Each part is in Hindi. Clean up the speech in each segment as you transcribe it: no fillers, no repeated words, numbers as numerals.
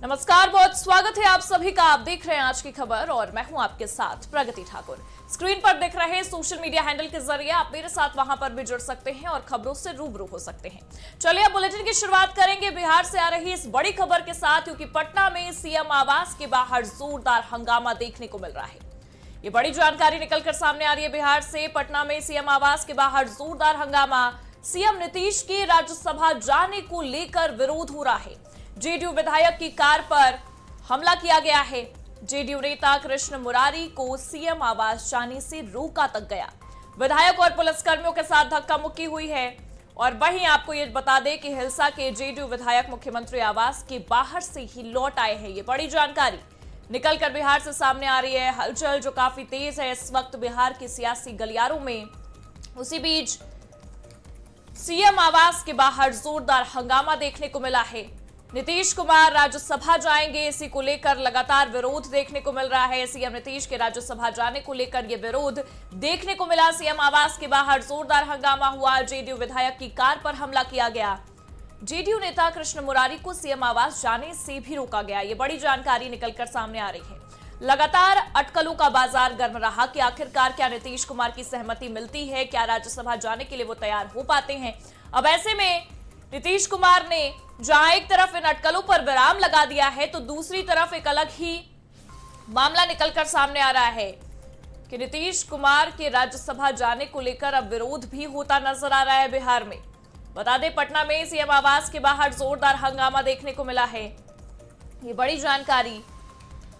नमस्कार, बहुत स्वागत है आप सभी का। आप देख रहे हैं आज की खबर और मैं हूं आपके साथ प्रगति ठाकुर। स्क्रीन पर दिख रहे सोशल मीडिया हैंडल के जरिए आप मेरे साथ वहां पर भी जुड़ सकते हैं और खबरों से रूबरू हो सकते हैं। चलिए अब बुलेटिन की शुरुआत करेंगे बिहार से आ रही इस बड़ी खबर के साथ, क्योंकि पटना में सीएम आवास के बाहर जोरदार हंगामा देखने को मिल रहा है। ये बड़ी जानकारी निकलकर सामने आ रही है बिहार से। पटना में सीएम आवास के बाहर जोरदार हंगामा। सीएम नीतीश के राज्यसभा जाने को लेकर विरोध हो रहा है। जेडीयू विधायक की कार पर हमला किया गया है। जेडीयू नेता कृष्ण मुरारी को सीएम आवास जाने से रोका तक गया। विधायक और पुलिसकर्मियों के साथ धक्का मुक्की हुई है। और वहीं आपको ये बता दें कि हिलसा के जेडीयू विधायक मुख्यमंत्री आवास के बाहर से ही लौट आए हैं। ये बड़ी जानकारी निकलकर बिहार से सामने आ रही है। हलचल जो काफी तेज है इस वक्त बिहार के सियासी गलियारों में। उसी बीच सीएम आवास के बाहर जोरदार हंगामा देखने को मिला है। नीतीश कुमार राज्यसभा जाएंगे, इसी को लेकर लगातार विरोध देखने को मिल रहा है। सीएम नीतीश के राज्यसभा जाने को लेकर यह विरोध देखने को मिला। सीएम आवास के बाहर जोरदार हंगामा हुआ। जेडीयू विधायक की कार पर हमला किया गया। जेडीयू नेता कृष्ण मुरारी को सीएम आवास जाने से भी रोका गया। ये बड़ी जानकारी निकलकर सामने आ रही है। लगातार अटकलों का बाजार गर्म रहा कि आखिरकार क्या नीतीश कुमार की सहमति मिलती है, क्या राज्यसभा जाने के लिए वो तैयार हो पाते हैं। अब ऐसे में नीतीश कुमार ने जहां एक तरफ इन अटकलों पर विराम लगा दिया है, तो दूसरी तरफ एक अलग ही मामला निकलकर सामने आ रहा है कि नीतीश कुमार के राज्यसभा जाने को लेकर अब विरोध भी होता नजर आ रहा है बिहार में। बता दें, पटना में सीएम आवास के बाहर जोरदार हंगामा देखने को मिला है। ये बड़ी जानकारी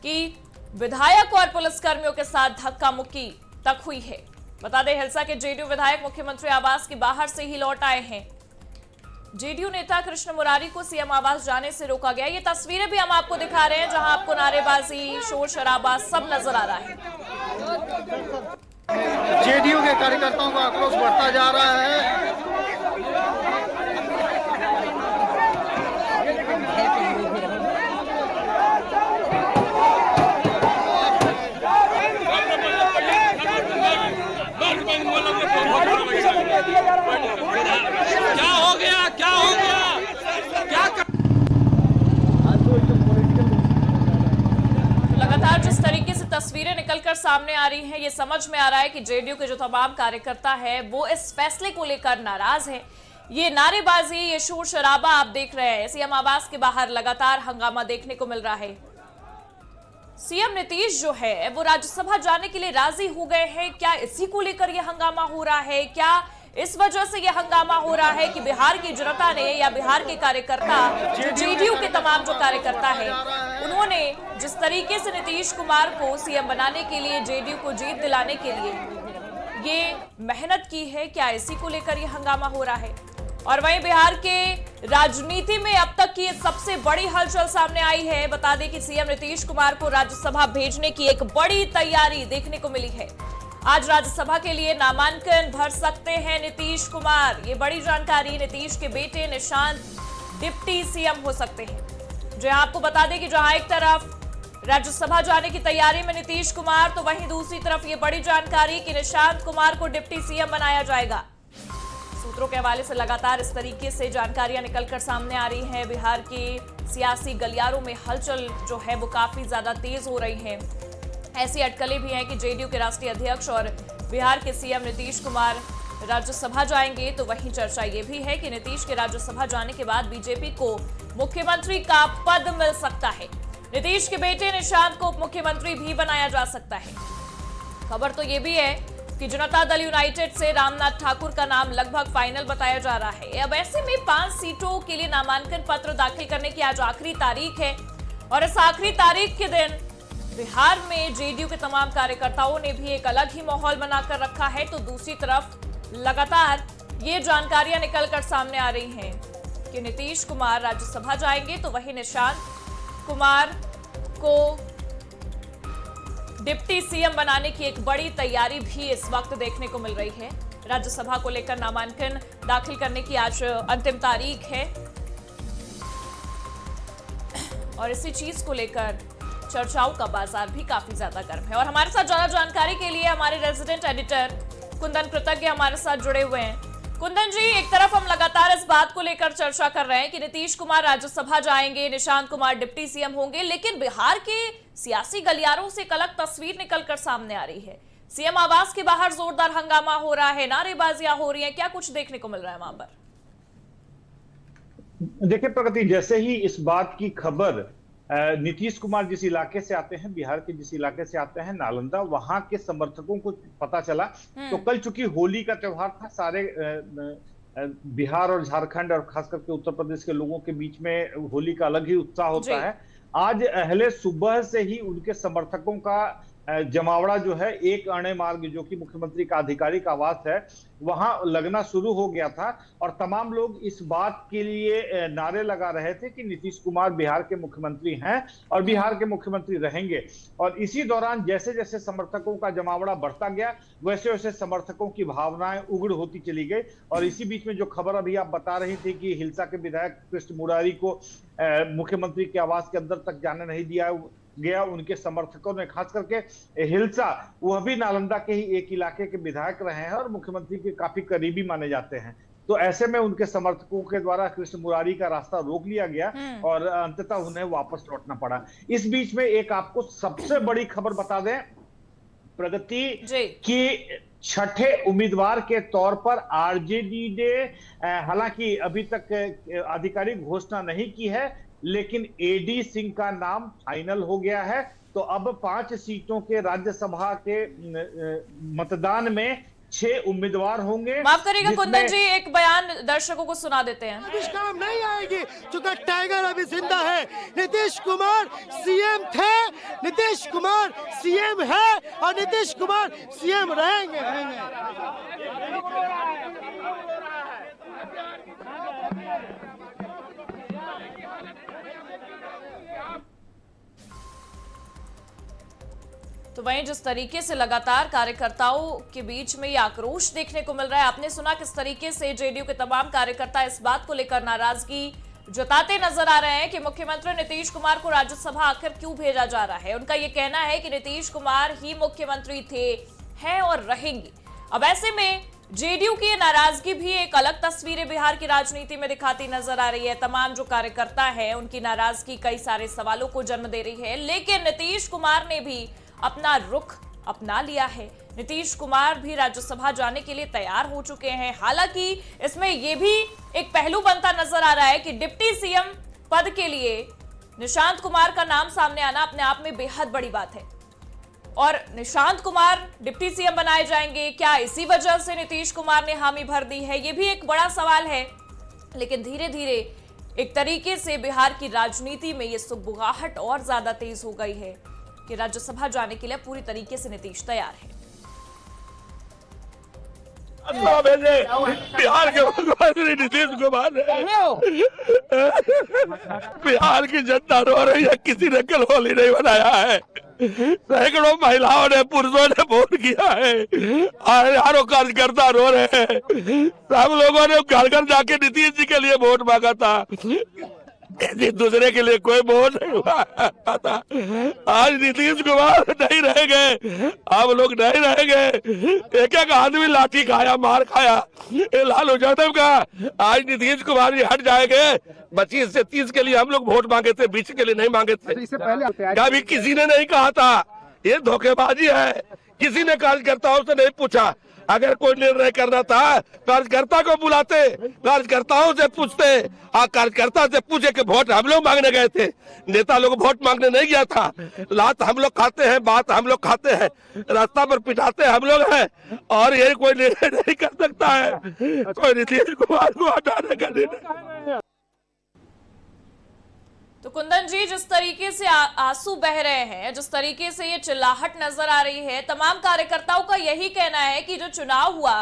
कि विधायक और पुलिसकर्मियों के साथ धक्का मुक्की तक हुई है। बता दें, हिलसा के जेडीयू विधायक मुख्यमंत्री आवास के बाहर से ही लौट आए हैं। जेडीयू नेता कृष्ण मुरारी को सीएम आवास जाने से रोका गया। ये तस्वीरें भी हम आपको दिखा रहे हैं, जहां आपको नारेबाजी, शोर शराबा सब नजर आ रहा है। जेडीयू के कार्यकर्ताओं का आक्रोश बढ़ता जा रहा है। क्या हो गया, क्या हो गया, क्या लगातार जिस तरीके से तस्वीरें निकलकर सामने आ रही हैं, ये समझ में आ रहा है कि जेडीयू के जो तमाम कार्यकर्ता है वो इस फैसले को लेकर नाराज हैं। ये नारेबाजी, ये शोर शराबा आप देख रहे हैं। सीएम आवास के बाहर लगातार हंगामा देखने को मिल रहा है। सीएम नीतीश जो है वो राज्यसभा जाने के लिए राजी हो गए हैं। क्या इसी को लेकर यह हंगामा हो रहा है? क्या इस वजह से यह हंगामा हो रहा है कि बिहार की जनता ने या बिहार के कार्यकर्ता, जेडीयू के तमाम जो कार्यकर्ता है, उन्होंने जिस तरीके से नीतीश कुमार को सीएम बनाने के लिए, जेडीयू को जीत दिलाने के लिए ये मेहनत की है, क्या इसी को लेकर यह हंगामा हो रहा है? और वहीं बिहार के राजनीति में अब तक की सबसे बड़ी हलचल सामने आई है। बता दें कि सीएम नीतीश कुमार को राज्यसभा भेजने की एक बड़ी तैयारी देखने को मिली है। आज राज्यसभा के लिए नामांकन भर सकते हैं नीतीश कुमार। ये बड़ी जानकारी। नीतीश के बेटे निशांत डिप्टी सीएम हो सकते हैं। जो आपको बता दें कि जहां एक तरफ राज्यसभा जाने की तैयारी में नीतीश कुमार, तो वहीं दूसरी तरफ ये बड़ी जानकारी कि निशांत कुमार को डिप्टी सीएम बनाया जाएगा। सूत्रों के हवाले से लगातार इस तरीके से जानकारियां निकलकर सामने आ रही हैं। बिहार के सियासी गलियारों में हलचल जो है वो काफी ज्यादा तेज हो रही है। ऐसी अटकलें भी हैं कि जेडीयू के राष्ट्रीय अध्यक्ष और बिहार के सीएम नीतीश कुमार राज्यसभा जाएंगे। तो वहीं चर्चा ये भी है कि नीतीश के राज्यसभा जाने के बाद बीजेपी को मुख्यमंत्री का पद मिल सकता है। नीतीश के बेटे निशांत को उप मुख्यमंत्री भी बनाया जा सकता है। खबर तो ये भी है कि जनता दल यूनाइटेड से रामनाथ ठाकुर का नाम लगभग फाइनल बताया जा रहा है। अब ऐसे में 5 सीटों के लिए नामांकन पत्र दाखिल करने की आज आखिरी तारीख है। और इस आखिरी तारीख के दिन बिहार में जेडीयू के तमाम कार्यकर्ताओं ने भी एक अलग ही माहौल बनाकर रखा है। तो दूसरी तरफ लगातार ये जानकारियां निकलकर सामने आ रही हैं कि नीतीश कुमार राज्यसभा जाएंगे, तो वहीं निशांत कुमार को डिप्टी सीएम बनाने की एक बड़ी तैयारी भी इस वक्त देखने को मिल रही है। राज्यसभा को लेकर नामांकन दाखिल करने की आज अंतिम तारीख है और इसी चीज को लेकर चर्चाओं का बाजार भी काफी ज्यादा गर्म है। और हमारे साथ ज्यादा जानकारी के लिए हमारे रेजिडेंट एडिटर कुंदन कृतज्ञ हमारे साथ जुड़े हुए हैं। कुंदन जी, एक तरफ हम लगातार इस बात को लेकर चर्चा कर रहे हैं कि नीतीश कुमार राज्यसभा जाएंगे, निशांत कुमार डिप्टी सीएम होंगे, लेकिन बिहार के सियासी गलियारों से एक अलग तस्वीर निकलकर सामने आ रही है। सीएम आवास के बाहर जोरदार हंगामा हो रहा है, नारेबाजियां हो रही हैं, क्या कुछ देखने को मिल रहा है वहां पर? देखिए प्रगति, जैसे ही इस बात की खबर नीतीश कुमार जिस इलाके से आते हैं, बिहार के जिस इलाके से आते हैं, नालंदा, वहां के समर्थकों को पता चला तो कल चूंकि होली का त्योहार था, सारे बिहार और झारखंड और खास करके उत्तर प्रदेश के लोगों के बीच में होली का अलग ही उत्साह होता है। आज अहले सुबह से ही उनके समर्थकों का जमावड़ा जो है एक अणे मार्ग जो कि मुख्यमंत्री का आधिकारिक आवास है वहां लगना शुरू हो गया था और तमाम लोग इस बात के लिए नारे लगा रहे थे कि नीतीश कुमार बिहार के मुख्यमंत्री हैं और बिहार के मुख्यमंत्री रहेंगे। और इसी दौरान जैसे जैसे समर्थकों का जमावड़ा बढ़ता गया वैसे वैसे समर्थकों की भावनाएं उग्र होती चली गई। और इसी बीच में जो खबर अभी आप बता रही थी कि हिल्सा के विधायक कृष्ण मुरारी को मुख्यमंत्री के आवास के अंदर तक जाने नहीं दिया गया, उनके समर्थकों ने, खास करके हिल्सा, वह भी नालंदा के ही एक इलाके के विधायक रहे हैं और मुख्यमंत्री के काफी करीबी माने जाते हैं। तो ऐसे में उनके समर्थकों के द्वारा कृष्ण मुरारी का रास्ता रोक लिया गया और अंततः उन्हें वापस लौटना पड़ा। इस बीच में एक आपको सबसे बड़ी खबर बता दें प्रगति की, छठे उम्मीदवार के तौर पर आरजेडी ने हालांकि अभी तक आधिकारिक घोषणा नहीं की है, लेकिन एडी सिंह का नाम फाइनल हो गया है। तो अब 5 सीटों के राज्यसभा के मतदान में 6 उम्मीदवार होंगे। माफ करिएगा कुंदन जी, एक बयान दर्शकों को सुना देते हैं। नीतीश काम नहीं आएगी क्योंकि टाइगर अभी जिंदा है। नीतीश कुमार सीएम थे, नीतीश कुमार सीएम है और नीतीश कुमार सीएम रहेंगे। तो वहीं जिस तरीके से लगातार कार्यकर्ताओं के बीच में ये आक्रोश देखने को मिल रहा है, आपने सुना किस तरीके से जेडीयू के तमाम कार्यकर्ता इस बात को लेकर नाराजगी जताते नजर आ रहे हैं कि मुख्यमंत्री नीतीश कुमार को राज्यसभा आखिर क्यों भेजा जा रहा है। उनका ये कहना है कि नीतीश कुमार ही मुख्यमंत्री थे, हैं और रहेंगे। अब ऐसे में जेडीयू की नाराजगी भी एक अलग तस्वीरें बिहार की राजनीति में दिखाती नजर आ रही है। तमाम जो कार्यकर्ता है उनकी नाराजगी कई सारे सवालों को जन्म दे रही है, लेकिन नीतीश कुमार ने भी अपना रुख अपना लिया है। नीतीश कुमार भी राज्यसभा जाने के लिए तैयार हो चुके हैं। हालांकि इसमें यह भी एक पहलू बनता नजर आ रहा है कि डिप्टी सीएम पद के लिए निशांत कुमार का नाम सामने आना अपने आप में बेहद बड़ी बात है। और निशांत कुमार डिप्टी सीएम बनाए जाएंगे, क्या इसी वजह से नीतीश कुमार ने हामी भर दी है? यह भी एक बड़ा सवाल है। लेकिन धीरे धीरे एक तरीके से बिहार की राजनीति में यह सुगबुगाहट और ज्यादा तेज हो गई है कि राज्यसभा जाने के लिए पूरी तरीके से नीतीश तैयार है। बिहार के मुख्यमंत्री नीतीश कुमार बिहार की जनता रो रही है, किसी ने कल होली नहीं बनाया है। सैकड़ों महिलाओं ने, पुरुषों ने वोट किया है, हजारों कार्यकर्ता रो रहे हैं। सब लोगों ने घर घर जाके नीतीश जी के लिए वोट मांगा था, दूसरे के लिए कोई वोट नहीं हुआ था। आज नीतीश कुमार नहीं रहेंगे, आप लोग नहीं रहेंगे। एक एक आदमी लाठी खाया, मार खाया लालू यादव का। आज नीतीश कुमार जी हट जाएंगे। 25 से 30 के लिए हम लोग वोट मांगे थे, 20 के लिए नहीं मांगे थे। इससे पहले कभी किसी ने नहीं कहा था, ये धोखेबाजी है। किसी ने कार्यकर्ताओं से नहीं पूछा। अगर कोई निर्णय करना था कार्यकर्ता को बुलाते, कार्यकर्ताओं से पूछते। कार्यकर्ता से पूछे कि वोट हम लोग मांगने गए थे, नेता लोग वोट मांगने नहीं गया था। लात हम लोग खाते हैं, बात हम लोग खाते हैं, रास्ता पर पिटाते हम लोग हैं और ये कोई निर्णय नहीं कर सकता है कोई नीतीश कुमार को हटाने का निर्णय। तो कुंदन जी, जिस तरीके से आंसू बह रहे हैं, जिस तरीके से ये चिल्लाहट नजर आ रही है, तमाम कार्यकर्ताओं का यही कहना है कि जो चुनाव हुआ,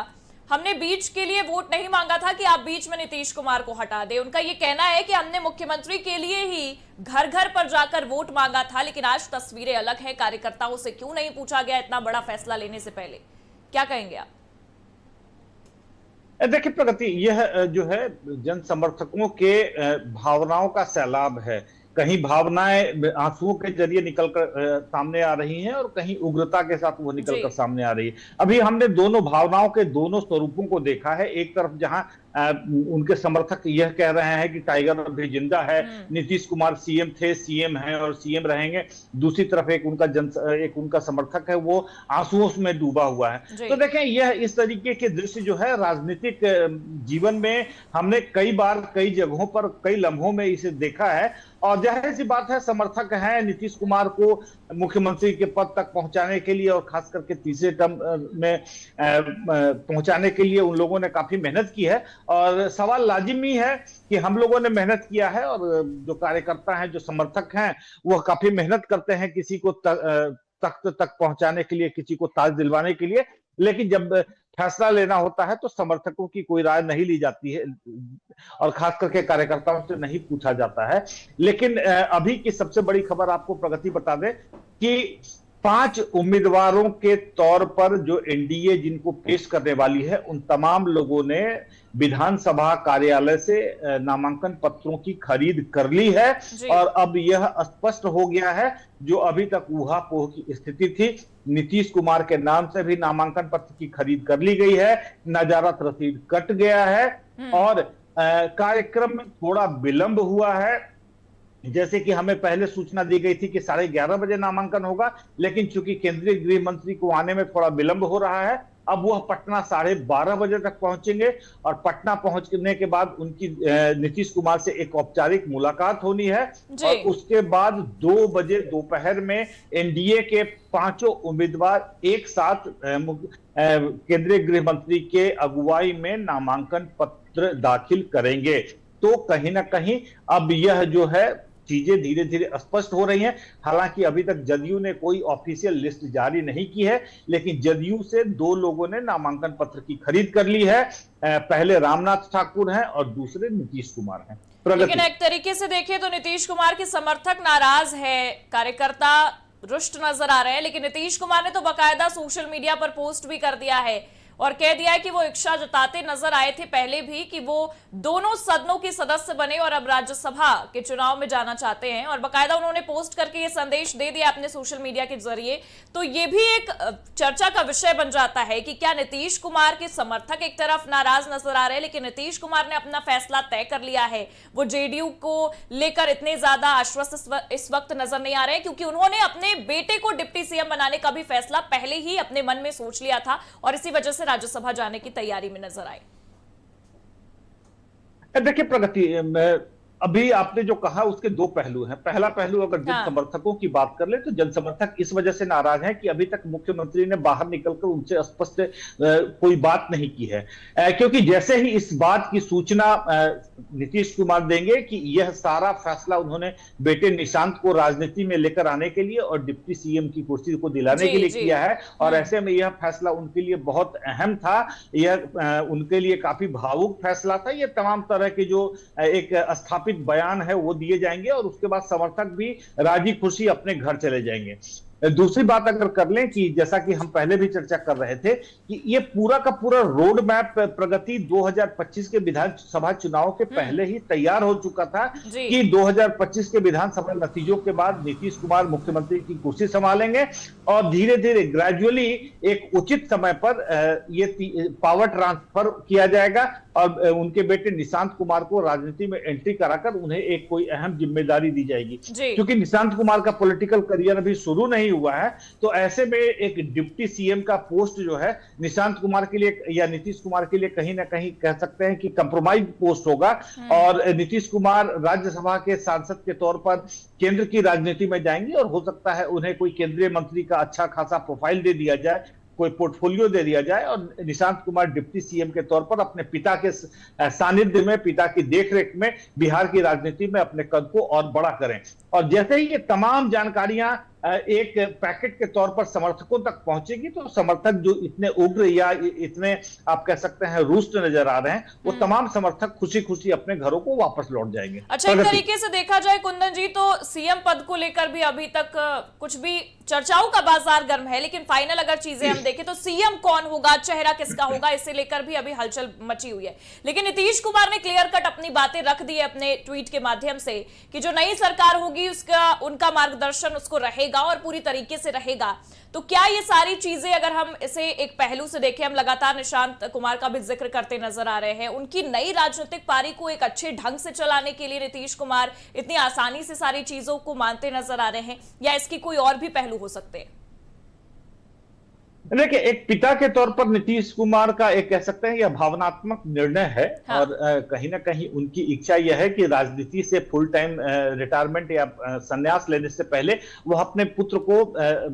हमने बीच के लिए वोट नहीं मांगा था कि आप बीच में नीतीश कुमार को हटा दें। उनका ये कहना है कि हमने मुख्यमंत्री के लिए ही घर घर पर जाकर वोट मांगा था। लेकिन आज तस्वीरें अलग है। कार्यकर्ताओं से क्यों नहीं पूछा गया इतना बड़ा फैसला लेने से पहले? क्या कहेंगे आप? देखिए प्रगति, यह जो है जन समर्थकों के भावनाओं का सैलाब है। कहीं भावनाएं आंसुओं के जरिए निकलकर सामने आ रही हैं और कहीं उग्रता के साथ वो निकलकर सामने आ रही है। अभी हमने दोनों भावनाओं के दोनों स्वरूपों को देखा है। एक तरफ जहां उनके समर्थक यह कह रहे हैं कि टाइगर अभी जिंदा है, नीतीश कुमार सीएम थे, सीएम हैं और सीएम रहेंगे। दूसरी तरफ एक उनका समर्थक है, वो आंसुओं में डूबा हुआ है। तो देखें, यह इस तरीके के दृश्य जो है राजनीतिक जीवन में हमने कई बार कई जगहों पर कई लम्हों में इसे देखा है। और जाहिर सी बात है, समर्थक हैं नीतीश कुमार को मुख्यमंत्री के पद तक पहुंचाने के लिए और खास करके तीसरे टर्म में पहुंचाने के लिए उन लोगों ने काफी मेहनत की है। और सवाल लाजिमी है कि हम लोगों ने मेहनत किया है और जो कार्यकर्ता हैं, जो समर्थक हैं, वह काफी मेहनत करते हैं किसी को तख्त तक पहुंचाने के लिए, किसी को ताज दिलवाने के लिए। लेकिन जब फैसला लेना होता है तो समर्थकों की कोई राय नहीं ली जाती है और खास करके कार्यकर्ताओं से नहीं पूछा जाता है। लेकिन अभी की सबसे बड़ी खबर आपको प्रगति बता दें कि 5 उम्मीदवारों के तौर पर जो एनडीए जिनको पेश करने वाली है, उन तमाम लोगों ने विधानसभा कार्यालय से नामांकन पत्रों की खरीद कर ली है। और अब यह स्पष्ट हो गया है, जो अभी तक ऊहापोह की स्थिति थी, नीतीश कुमार के नाम से भी नामांकन पत्र की खरीद कर ली गई है, नजारत रसीद कट गया है और कार्यक्रम में थोड़ा विलंब हुआ है। जैसे कि हमें पहले सूचना दी गई थी कि 11:30 बजे नामांकन होगा, लेकिन चूंकि केंद्रीय गृह मंत्री को आने में थोड़ा विलंब हो रहा है, अब वह पटना 12:30 बजे तक पहुंचेंगे और पटना पहुंचने के बाद उनकी नीतीश कुमार से एक औपचारिक मुलाकात होनी है और उसके बाद 2 बजे दोपहर में एनडीए के 5 उम्मीदवार एक साथ केंद्रीय गृह मंत्री के अगुवाई में नामांकन पत्र दाखिल करेंगे। तो कहीं ना कहीं अब यह जो है चीजें धीरे धीरे स्पष्ट हो रही हैं। हालांकि अभी तक जदयू ने कोई ऑफिशियल लिस्ट जारी नहीं की है, लेकिन जदयू से 2 लोगों ने नामांकन पत्र की खरीद कर ली है। पहले रामनाथ ठाकुर हैं और दूसरे नीतीश कुमार हैं। लेकिन एक तरीके से देखें तो नीतीश कुमार के समर्थक नाराज है, कार्यकर्ता रुष्ट नजर आ रहे हैं, लेकिन नीतीश कुमार ने तो बाकायदा सोशल मीडिया पर पोस्ट भी कर दिया है और कह दिया है कि वो इच्छा जताते नजर आए थे पहले भी कि वो दोनों सदनों के सदस्य बने और अब राज्यसभा के चुनाव में जाना चाहते हैं। और बाकायदा उन्होंने पोस्ट करके ये संदेश दे दिया अपने सोशल मीडिया के जरिए। तो ये भी एक चर्चा का विषय बन जाता है कि क्या नीतीश कुमार के समर्थक एक तरफ नाराज नजर आ रहे हैं, लेकिन नीतीश कुमार ने अपना फैसला तय कर लिया है। वो जेडीयू को लेकर इतने ज्यादा आश्वस्त इस वक्त नजर नहीं आ रहे हैं, क्योंकि उन्होंने अपने बेटे को डिप्टी सीएम बनाने का भी फैसला पहले ही अपने मन में सोच लिया था और इसी वजह से राज्यसभा जाने की तैयारी में नजर आए। देखिए प्रगति, अभी आपने जो कहा उसके 2 पहलू हैं। पहला पहलू, अगर जन समर्थकों की बात कर ले तो जन समर्थक इस वजह से नाराज हैं कि अभी तक मुख्यमंत्री ने बाहर निकलकर उनसे स्पष्ट कोई बात नहीं की है, क्योंकि जैसे ही इस बात की सूचना नीतीश कुमार देंगे कि यह सारा फैसला उन्होंने बेटे निशांत को राजनीति में लेकर आने के लिए और डिप्टी सीएम की कुर्सी को दिलाने के लिए किया है, और ऐसे में यह फैसला उनके लिए बहुत अहम था, यह उनके लिए काफी भावुक फैसला था। यह तमाम तरह के जो एक स्थापित बयान है वो दिए जाएंगे और उसके बाद समर्थक भी राजी खुशी अपने घर चले जाएंगे। दूसरी बात अगर कर लें कि जैसा कि हम पहले भी चर्चा कर रहे थे कि ये पूरा का पूरा रोड मैप प्रगति 2025 के विधानसभा चुनाव के पहले ही तैयार हो चुका था कि 2025 के विधानसभा नतीजों के बाद नीतीश कुमार मुख्यमंत्री की कुर्सी संभालेंगे और धीरे धीरे ग्रेजुअली एक उचित समय पर ये पावर ट्रांसफर किया जाएगा और उनके बेटे निशांत कुमार को राजनीति में एंट्री कराकर उन्हें एक कोई अहम जिम्मेदारी दी जाएगी। क्योंकि निशांत कुमार का पॉलिटिकल करियर अभी शुरू नहीं हुआ है, तो ऐसे में एक डिप्टी सीएम का पोस्ट जो है निशांत कुमार के लिए या नीतीश कुमार के लिए कहीं ना कहीं कह सकते हैं कि कंप्रोमाइज पोस्ट होगा। और नीतीश कुमार राज्यसभा के सांसद के तौर पर केंद्र की राजनीति में जाएंगे और हो सकता है उन्हें कोई केंद्रीय मंत्री का अच्छा खासा प्रोफाइल दे दिया जाए, कोई पोर्टफोलियो दे दिया जाए और निशांत कुमार डिप्टी सीएम के तौर पर अपने पिता के सानिध्य में, पिता की देखरेख में बिहार की राजनीति में अपने कद को और बड़ा करें। और जैसे ही ये तमाम जानकारियां एक पैकेट के तौर पर समर्थकों तक पहुंचेगी तो समर्थक जो इतने उग्र या इतने आप कह सकते हैं रुष्ट नजर आ रहे हैं, वो तमाम समर्थक खुशी खुशी अपने घरों को वापस लौट जाएंगे। अच्छा, एक तरीके से देखा जाए कुंदन जी तो सीएम पद को लेकर भी अभी तक कुछ भी चर्चाओं का बाजार गर्म है, लेकिन फाइनल अगर चीजें हम देखें तो सीएम कौन होगा, चेहरा किसका होगा, इसे लेकर भी अभी हलचल मची हुई है। लेकिन नीतीश कुमार ने क्लियर कट अपनी बातें रख दी है अपने ट्वीट के माध्यम से कि जो नई सरकार होगी उसका उनका मार्गदर्शन उसको रहेगा और पूरी तरीके से रहेगा। तो क्या ये सारी चीजें अगर हम इसे एक पहलू से देखें, हम लगातार निशांत कुमार का भी जिक्र करते नजर आ रहे हैं, उनकी नई राजनीतिक पारी को एक अच्छे ढंग से चलाने के लिए नीतीश कुमार इतनी आसानी से सारी चीजों को मानते नजर आ रहे हैं, या इसकी कोई और भी पहलू हो सकते हैं? देखिए, एक पिता के तौर पर नीतीश कुमार का एक कह सकते हैं यह भावनात्मक निर्णय है। हाँ। और कहीं ना कहीं उनकी इच्छा यह है कि राजनीति से फुल टाइम रिटायरमेंट या संन्यास लेने से पहले वह अपने पुत्र को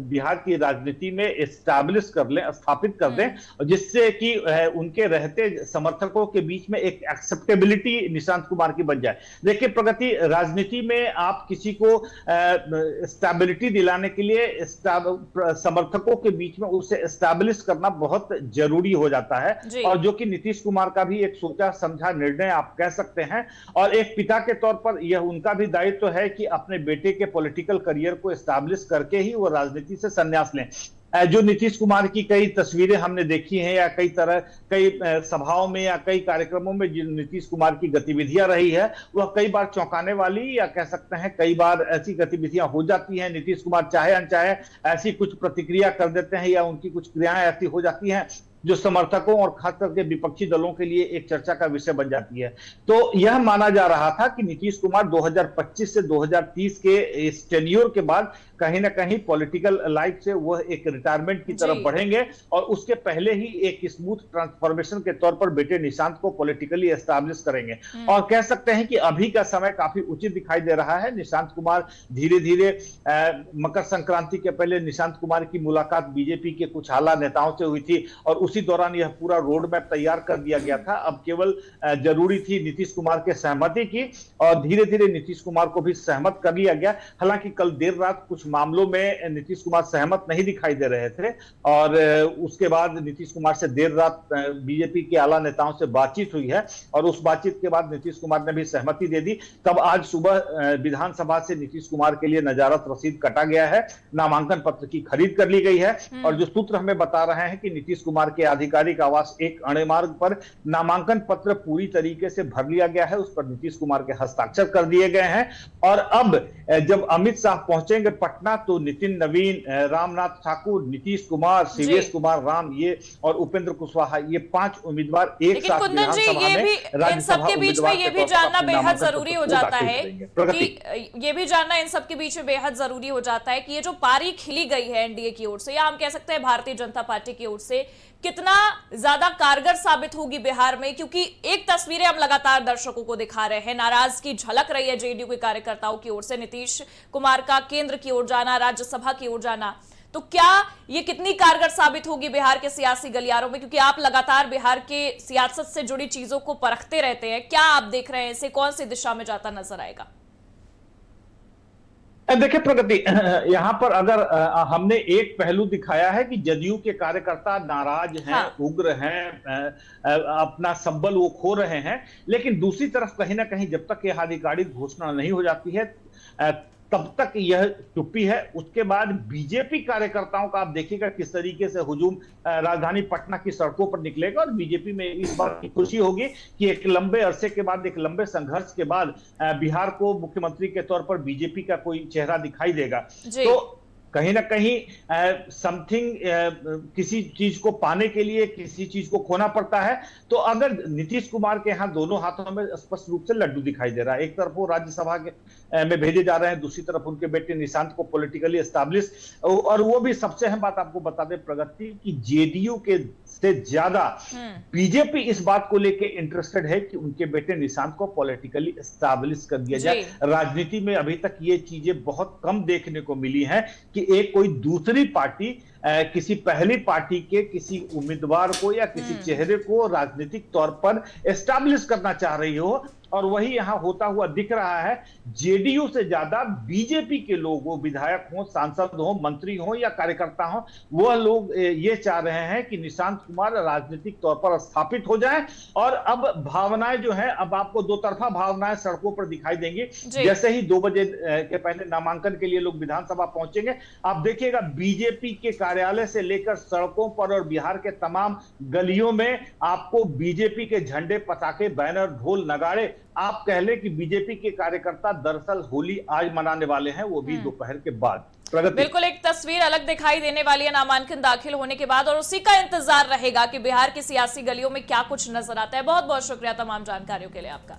बिहार की राजनीति में एस्टैब्लिश कर लें, स्थापित कर दें, जिससे कि उनके रहते समर्थकों के बीच में एक एक्सेप्टेबिलिटी निशांत कुमार की बन जाए। देखिए प्रगति, राजनीति में आप किसी को स्टेबिलिटी दिलाने के लिए समर्थकों के बीच में उसे एस्टैब्लिश करना बहुत जरूरी हो जाता है, और जो कि नीतीश कुमार का भी एक सोचा समझा निर्णय आप कह सकते हैं। और एक पिता के तौर पर यह उनका भी दायित्व है कि अपने बेटे के पॉलिटिकल करियर को एस्टैब्लिश करके ही वो राजनीति से संन्यास लें। जो नीतीश कुमार की कई तस्वीरें हमने देखी हैं, या कई सभाओं में या कई कार्यक्रमों में जो नीतीश कुमार की गतिविधियां रही है, वह कई बार चौंकाने वाली, या कह सकते हैं कई बार ऐसी गतिविधियां हो जाती हैं, नीतीश कुमार चाहे अनचाहे ऐसी कुछ प्रतिक्रिया कर देते हैं या उनकी कुछ क्रियाएं ऐसी हो जाती हैं जो समर्थकों और खास करके विपक्षी दलों के लिए एक चर्चा का विषय बन जाती है। तो यह माना जा रहा था कि नीतीश कुमार 2025 से 2030 के इस टेन्योर के बाद कहीं ना कहीं पॉलिटिकल लाइफ से वह एक रिटायरमेंट की तरफ बढ़ेंगे, और उसके पहले ही एक स्मूथ ट्रांसफॉर्मेशन के तौर पर बेटे निशांत को पॉलिटिकली एस्टैब्लिश करेंगे। और कह सकते हैं कि अभी का समय काफी उचित दिखाई दे रहा है। निशांत कुमार धीरे धीरे मकर संक्रांति के पहले निशांत कुमार की मुलाकात बीजेपी के कुछ आला नेताओं से हुई थी, और उसी दौरान यह पूरा रोड मैप तैयार कर दिया गया था। अब केवल जरूरी थी नीतीश कुमार के सहमति की, और धीरे धीरे नीतीश कुमार को भी सहमत कर लिया गया। हालांकि कल देर रात कुछ मामलों में नीतीश कुमार सहमत नहीं दिखाई दे रहे थे, और उसके बाद नीतीश कुमार से देर रात बीजेपी के आला नेताओं से बातचीत हुई है, और उस बातचीत के बाद नीतीश कुमार ने भी सहमति दे दी। तब आज सुबह विधानसभा से नीतीश कुमार के लिए नजारत रसीद कटा गया है, नामांकन पत्र की खरीद कर ली गई है, और जो सूत्र हमें बता रहे हैं कि नीतीश कुमार के आधिकारिक आवास एक अणे मार्ग पर नामांकन पत्र पूरी तरीके से भर लिया गया है, उस पर नीतीश कुमार के हस्ताक्षर कर दिए गए हैं। और अब जब अमित शाह पहुंचेंगे पटना, तो नितिन नवीन, रामनाथ ठाकुर, नीतीश कुमार, सीवीएस कुमार राम ये और उपेंद्र कुशवाहा, ये 5 उम्मीदवार एक साथ विधानसभा में इन सबके बीच में ये भी जानना बेहद जरूरी हो जाता है कि ये भी जानना इन सबके बीच में बेहद जरूरी हो जाता है कि ये जो पारी खिली गई है एनडीए की ओर से, या हम कह सकते हैं भारतीय जनता पार्टी की ओर से, कितना ज्यादा कारगर साबित होगी बिहार में। क्योंकि एक तस्वीरें हम लगातार दर्शकों को दिखा रहे हैं, नाराजगी झलक रही है जेडीयू के कार्यकर्ताओं की ओर से, नीतीश कुमार का केंद्र की ओर जाना, राज्यसभा की ओर जाना। तो क्या ये कितनी कारगर साबित होगी बिहार के सियासी गलियारों में? क्योंकि आप लगातार बिहार के सियासत से जुड़ी चीजों को परखते रहते हैं, क्या आप देख रहे हैं इसे कौन सी दिशा में जाता नजर आएगा? देखिए प्रगति, यहाँ पर अगर हमने एक पहलू दिखाया है कि जदयू के कार्यकर्ता नाराज हैं, उग्र हैं, अपना संबल वो खो रहे हैं, लेकिन दूसरी तरफ कहीं ना कहीं जब तक यह आधिकारिक घोषणा नहीं हो जाती है तब तक यह चुप्पी है। उसके बाद बीजेपी कार्यकर्ताओं का आप देखिएगा किस तरीके से हुजूम राजधानी पटना की सड़कों पर निकलेगा, और बीजेपी में इस बात की खुशी होगी कि एक लंबे अरसे के बाद, एक लंबे संघर्ष के बाद बिहार को मुख्यमंत्री के तौर पर बीजेपी का कोई चेहरा दिखाई देगा। तो कहीं ना कहीं समथिंग किसी चीज को पाने के लिए किसी चीज को खोना पड़ता है। तो अगर नीतीश कुमार के यहाँ दोनों हाथों में स्पष्ट रूप से लड्डू दिखाई दे रहा है, एक तरफ वो राज्यसभा के में भेजे जा रहे हैं, दूसरी तरफ उनके बेटे निशांत को पॉलिटिकली एस्टैब्लिश, और वो भी सबसे अहम बात आपको बता दें प्रगति की जेडीयू के से ज्यादा बीजेपी इस बात को लेके इंटरेस्टेड है कि उनके बेटे निशांत को पॉलिटिकली एस्टैब्लिश कर दिया जाए। राजनीति में अभी तक ये चीजें बहुत कम देखने को मिली हैं कि एक कोई दूसरी पार्टी किसी पहली पार्टी के किसी उम्मीदवार को या किसी चेहरे को राजनीतिक तौर पर एस्टैब्लिश करना चाह रही हो, और वही यहाँ होता हुआ दिख रहा है। जेडीयू से ज्यादा बीजेपी के लोग, वो विधायक हो, सांसद हो, मंत्री हो या कार्यकर्ता हो, वह लोग ये चाह रहे हैं कि निशांत कुमार राजनीतिक तौर पर स्थापित हो जाए। और अब भावनाएं जो है, अब आपको दो तरफा भावनाएं सड़कों पर दिखाई देंगी। जैसे ही 2 बजे के पहले नामांकन के लिए लोग विधानसभा पहुंचेंगे, आप देखिएगा बीजेपी के कार्यालय से लेकर सड़कों पर और बिहार के तमाम गलियों में आपको बीजेपी के झंडे, पताके, बैनर, ढोल, नगाड़े, आप कह ले कि बीजेपी के कार्यकर्ता दरअसल होली आज मनाने वाले हैं, वो भी दोपहर के बाद। बिल्कुल एक तस्वीर अलग दिखाई देने वाली है नामांकन दाखिल होने के बाद, और उसी का इंतजार रहेगा कि बिहार की सियासी गलियों में क्या कुछ नजर आता है। बहुत बहुत शुक्रिया तमाम जानकारियों के लिए आपका।